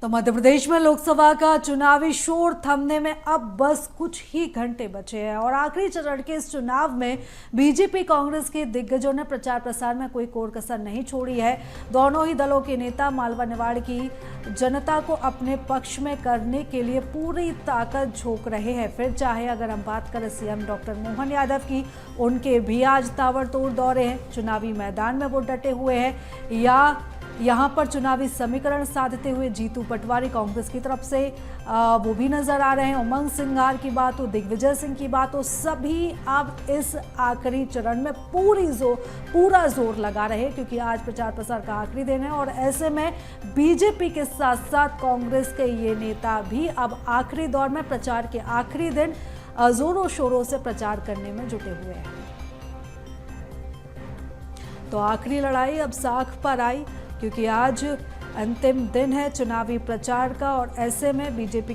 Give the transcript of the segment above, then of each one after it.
तो मध्य प्रदेश में लोकसभा का चुनावी शोर थमने में अब बस कुछ ही घंटे बचे हैं और आखिरी चरण के इस चुनाव में बीजेपी कांग्रेस के दिग्गजों ने प्रचार प्रसार में कोई कोर कसर नहीं छोड़ी है। दोनों ही दलों के नेता मालवा निमाड़ की जनता को अपने पक्ष में करने के लिए पूरी ताकत झोंक रहे हैं। फिर चाहे अगर हम बात करें सीएम डॉक्टर मोहन यादव की, उनके भी आज ताबड़तोड़ दौरे हैं, चुनावी मैदान में वो डटे हुए हैं, या यहाँ पर चुनावी समीकरण साधते हुए जीतू पटवारी कांग्रेस की तरफ से वो भी नजर आ रहे हैं। उमंग सिंघार की बात हो, दिग्विजय सिंह की बात हो, सभी अब इस आखिरी चरण में पूरा जोर लगा रहे हैं क्योंकि आज प्रचार प्रसार का आखिरी दिन है और ऐसे में बीजेपी के साथ साथ कांग्रेस के ये नेता भी अब आखिरी दौर में प्रचार के आखिरी दिन जोरों शोरों से प्रचार करने में जुटे हुए हैं। तो आखिरी लड़ाई अब साख पर आई क्योंकि आज अंतिम दिन है चुनावी प्रचार का और ऐसे में बीजेपी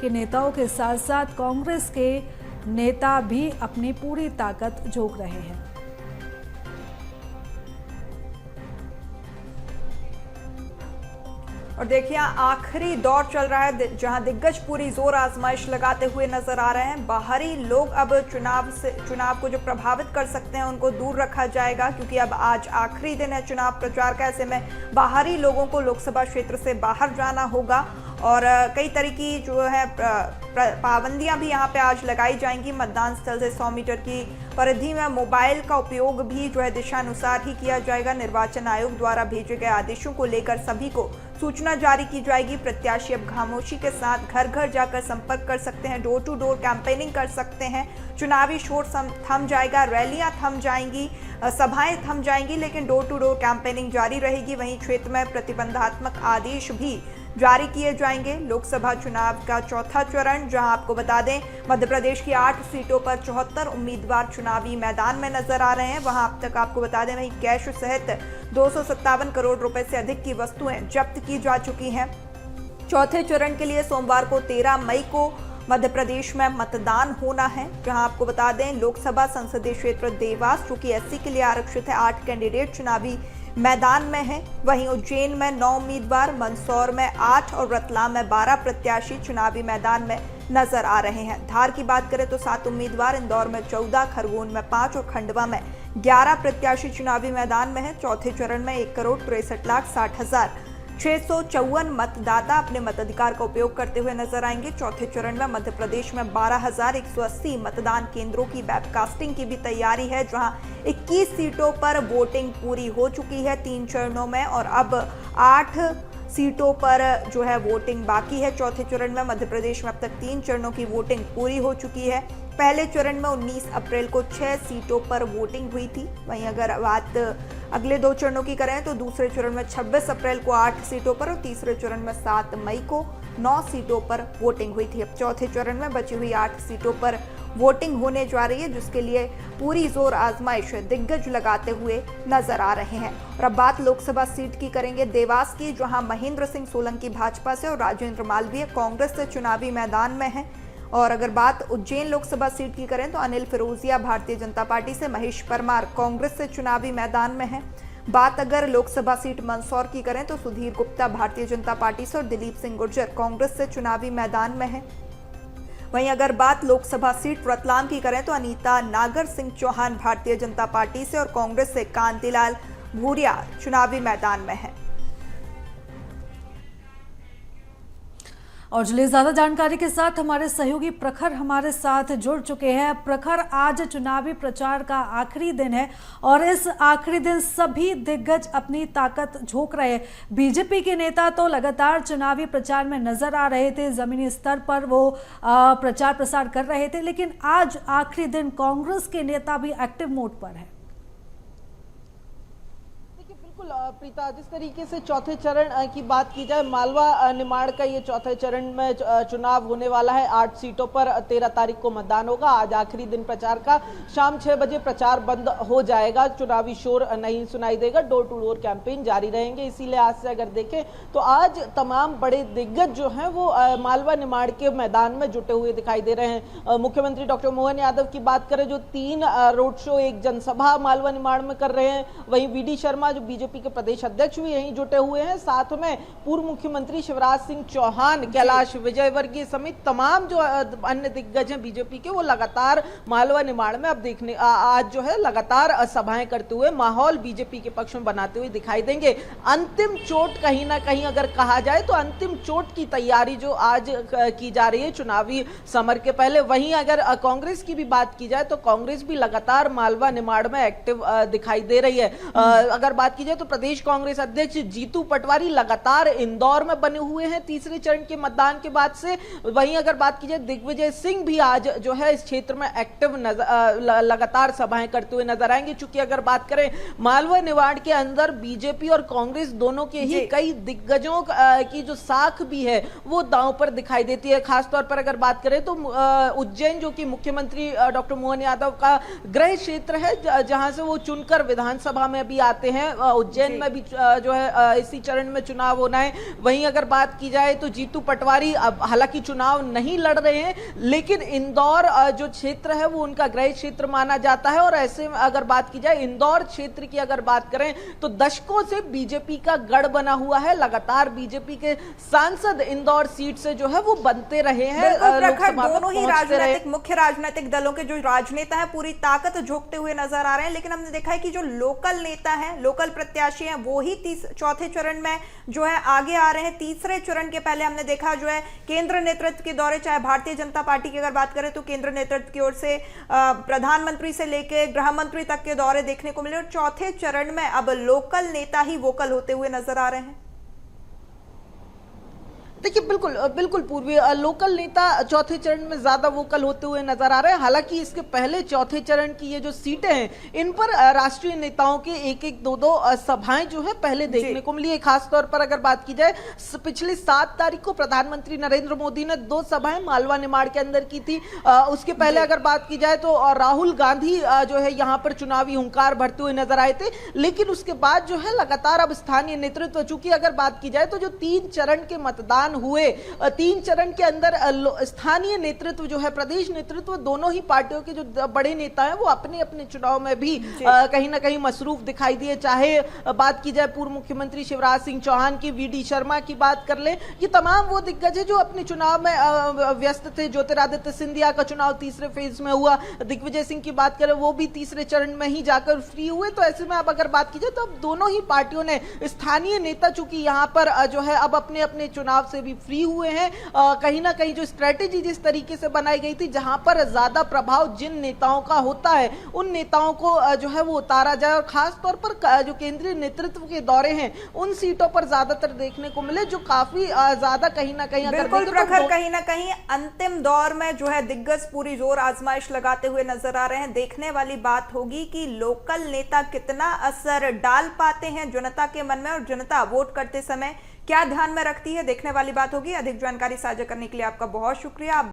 के नेताओं के साथ साथ कांग्रेस के नेता भी अपनी पूरी ताकत झोंक रहे हैं। और देखिए आखिरी दौर चल रहा है जहां दिग्गज पूरी जोर आजमाइश लगाते हुए नजर आ रहे हैं। बाहरी लोग अब चुनाव को जो प्रभावित कर सकते हैं उनको दूर रखा जाएगा क्योंकि अब आज आखिरी दिन है चुनाव प्रचार का। ऐसे में बाहरी लोगों को लोकसभा क्षेत्र से बाहर जाना होगा और कई तरह की जो है पाबंदियां भी यहां पे आज लगाई जाएंगी। मतदान स्थल से 100 मीटर की परिधि में मोबाइल का उपयोग भी जो है दिशानुसार ही किया जाएगा। निर्वाचन आयोग द्वारा भेजे गए आदेशों को लेकर सभी को सूचना जारी की जाएगी। प्रत्याशी अब खामोशी के साथ घर घर जाकर संपर्क कर सकते हैं, डोर टू डोर कैंपेनिंग कर सकते हैं। चुनावी शोर थम जाएगा, रैलियां थम जाएंगी, सभाएं थम जाएंगी, लेकिन डोर टू डोर कैंपेनिंग जारी रहेगी। वहीं क्षेत्र में प्रतिबंधात्मक आदेश भी जारी किए जाएंगे। लोकसभा चुनाव का चौथा चरण, जहां आपको बता दें मध्य प्रदेश की 8 सीटों पर 74 उम्मीदवार चुनावी मैदान में नजर आ रहे हैं। वहां अब तक आपको बता दें वहीं कैश सहित 257 करोड़ रुपए से अधिक की वस्तुएं जब्त की जा चुकी हैं। चौथे चरण के लिए सोमवार को 13 मई को मध्य प्रदेश में मतदान होना है, जहां आपको बता दें लोकसभा संसदीय क्षेत्र देवास जो कि एससी के लिए आरक्षित है, 8 कैंडिडेट चुनावी मैदान में है। वहीं उज्जैन में 9 उम्मीदवार, मंदसौर में 8 और रतलाम में 12 प्रत्याशी चुनावी मैदान में नजर आ रहे हैं। धार की बात करें तो 7 उम्मीदवार, इंदौर में 14, खरगोन में 5 और खंडवा में 11 प्रत्याशी चुनावी मैदान में है। चौथे चरण में 1,63,60,654 मतदाता अपने मताधिकार का उपयोग करते हुए नजर आएंगे। चौथे चरण में मध्य प्रदेश में 12,180 मतदान केंद्रों की वेबकास्टिंग की भी तैयारी है, जहां 21 सीटों पर वोटिंग पूरी हो चुकी है 3 चरणों में और अब 8 सीटों पर जो है वोटिंग बाकी है। चौथे चरण में मध्य प्रदेश में अब तक 3 चरणों की वोटिंग पूरी हो चुकी है। पहले चरण में 19 अप्रैल को 6 सीटों पर वोटिंग हुई थी। वहीं अगर बात अगले 2 चरणों की करें तो दूसरे चरण में 26 अप्रैल को 8 सीटों पर और तीसरे चरण में 7 मई को 9 सीटों पर वोटिंग हुई थी। अब चौथे चरण में बची हुई 8 सीटों पर वोटिंग होने जा रही है, जिसके लिए पूरी जोर आजमाइश दिग्गज लगाते हुए नजर आ रहे हैं। और अब बात लोकसभा सीट की करेंगे देवास की, जहां महेंद्र सिंह सोलंकी भाजपा से और राजेंद्र मालवीय कांग्रेस से चुनावी मैदान में है। और अगर बात उज्जैन लोकसभा सीट की करें तो अनिल फिरोजिया भारतीय जनता पार्टी से, महेश परमार कांग्रेस से चुनावी मैदान में है। बात अगर लोकसभा सीट मंदसौर की करें तो सुधीर गुप्ता भारतीय जनता पार्टी से और दिलीप सिंह गुर्जर कांग्रेस से चुनावी मैदान में है। वहीं अगर बात लोकसभा सीट रतलाम की करें तो अनीता नागर सिंह चौहान भारतीय जनता पार्टी से और कांग्रेस से कांतिलाल भूरिया चुनावी मैदान में है। और चलिए ज्यादा जानकारी के साथ हमारे सहयोगी प्रखर हमारे साथ जुड़ चुके हैं। प्रखर, आज चुनावी प्रचार का आखिरी दिन है और इस आखिरी दिन सभी दिग्गज अपनी ताकत झोंक रहे हैं। बीजेपी के नेता तो लगातार चुनावी प्रचार में नजर आ रहे थे, जमीनी स्तर पर वो प्रचार प्रसार कर रहे थे, लेकिन आज आखिरी दिन कांग्रेस के नेता भी एक्टिव मोड पर है। प्रीता, जिस तरीके से चौथे चरण की बात की जाए, मालवा निमाड़ का ये चौथे चरण में चुनाव होने वाला है। 8 सीटों पर 13 तारीख को मतदान होगा। आज आखिरी दिन प्रचार का, शाम 6 बजे प्रचार बंद हो जाएगा, चुनावी शोर नहीं सुनाई देगा, डोर टू डोर कैंपेन जारी रहेंगे। इसी लिहाज से अगर देखें तो आज तमाम बड़े दिग्गज जो हैं वो मालवा निमाड़ के मैदान में जुटे हुए दिखाई दे रहे हैं। मुख्यमंत्री डॉक्टर मोहन यादव की बात करें जो 3 रोड शो, 1 जनसभा मालवा निमाड़ में कर रहे हैं। वहीं वी डी शर्मा जो बीजेपी बीजेपी के प्रदेश अध्यक्ष भी यहीं जुटे हुए हैं, साथ में पूर्व मुख्यमंत्री शिवराज सिंह चौहान, कैलाश विजयवर्गीय समेत तमाम जो अन्य दिग्गज हैं बीजेपी के, वो लगातार मालवा निमाड़ में अब देखने आज जो है लगातार सभाएं करते हुए माहौल बीजेपी के पक्ष में बनाते हुए दिखाई देंगे। अंतिम चोट कहीं ना कहीं अगर कहा जाए तो अंतिम चोट की तैयारी जो आज की जा रही है चुनावी समर के पहले। वहीं अगर कांग्रेस की भी बात की जाए तो कांग्रेस भी लगातार मालवा निमाड़ में एक्टिव दिखाई दे रही है। अगर बात की जाए तो प्रदेश कांग्रेस अध्यक्ष जीतू पटवारी लगातार इंदौर में बने हुए हैं तीसरे चरण के मतदान के बाद से। वहीं अगर बात की जाए दिग्विजय सिंह भी आज जो है इस क्षेत्र में एक्टिव लगातार सभाएं करते हुए नजर आएंगे। चूंकि अगर बात करें मालवा निमाड़ के अंदर बीजेपी और कांग्रेस दोनों के ही कई दिग्गजों की जो साख भी है वो दांव पर दिखाई देती है। खासतौर पर अगर बात करें तो उज्जैन जो कि मुख्यमंत्री डॉक्टर मोहन यादव का गृह क्षेत्र है, जहां से वो चुनकर विधानसभा में भी आते हैं, उज्जैन में भी जो है इसी चरण में चुनाव होना है। वहीं अगर बात की जाए तो जीतू पटवारी अब हालांकि चुनाव नहीं लड़ रहे हैं, लेकिन इंदौर जो क्षेत्र है वो उनका गृह क्षेत्र माना जाता है। और ऐसे में अगर बात की जाए इंदौर क्षेत्र की अगर बात करें तो दशकों से बीजेपी का गढ़ बना हुआ है। लगातार बीजेपी के सांसद इंदौर सीट से जो है वो बनते रहे हैं। दोनों ही मुख्य राजनीतिक दलों के जो राजनेता हैं पूरी ताकत झोंकते हुए नजर आ रहे हैं, लेकिन हमने देखा है कि जो लोकल नेता हैं, लोकल प्रत्याशी हैं, वो ही चौथे चरण में जो है आगे आ रहे हैं। तीसरे चरण के पहले हमने देखा जो है केंद्र नेतृत्व के दौरे, चाहे भारतीय जनता पार्टी की अगर बात करें तो केंद्र नेतृत्व की ओर से प्रधानमंत्री से लेकर गृह मंत्री तक के दौरे देखने को मिले। और चौथे चरण में अब लोकल नेता ही वोकल होते हुए नजर आ रहे हैं। देखिए बिल्कुल पूर्वी लोकल नेता चौथे चरण में ज्यादा वोकल होते हुए नजर आ रहे हैं। हालांकि इसके पहले चौथे चरण की ये जो सीटें हैं इन पर राष्ट्रीय नेताओं के एक दो सभाएं जो है पहले देखने को मिली है। खासतौर पर अगर बात की जाए पिछली 7 तारीख को प्रधानमंत्री नरेंद्र मोदी ने 2 सभाएं मालवा निमाड़ के अंदर की थी। उसके पहले अगर बात की जाए तो राहुल गांधी जो है यहाँ पर चुनावी हुंकार भरते हुए नजर आए थे। लेकिन उसके बाद जो है लगातार अब स्थानीय नेतृत्व, चूंकि अगर बात की जाए तो जो 3 चरण के मतदान हुए, 3 चरण के अंदर स्थानीय नेतृत्व जो है, प्रदेश नेतृत्व, दोनों ही पार्टियों के जो बड़े नेता हैं वो अपने अपने चुनाव में भी कहीं ना कहीं मसरूफ दिखाई दिए। चाहे बात की जाए पूर्व मुख्यमंत्री शिवराज सिंह चौहान की, वीडी शर्मा की बात कर ले, ये तमाम वो दिग्गज है जो अपने चुनाव में व्यस्त थे। ज्योतिरादित्य सिंधिया का चुनाव तीसरे फेज में हुआ, दिग्विजय सिंह की बात करें वो भी तीसरे चरण में ही जाकर फ्री हुए। तो ऐसे में अब अगर बात की जाए तो अब दोनों ही पार्टियों ने स्थानीय नेता चूंकि यहाँ पर जो है अब अपने अपने चुनाव से भी फ्री हुए हैं, कहीं ना कहीं जो स्ट्रेटेजी जिस तरीके से बनाई गई थी जहां पर ज्यादा प्रभाव जिन नेताओं का होता है उन नेताओं को जो है वो उतारा जाए। और खास तौर पर जो केंद्रीय नेतृत्व के दौरे हैं उन सीटों पर ज्यादातर देखने को मिले, जो काफी ज्यादा कहीं ना कहीं बिल्कुल प्रखर कहीं ना कहीं अंतिम दौर में जो है दिग्गज पूरी जोर आजमाइश लगाते हुए नजर आ रहे हैं। देखने वाली बात होगी कि लोकल नेता कितना असर डाल पाते हैं जनता के मन में, और जनता वोट करते समय क्या ध्यान में रखती है, देखने वाली बात होगी। अधिक जानकारी साझा करने के लिए आपका बहुत शुक्रिया।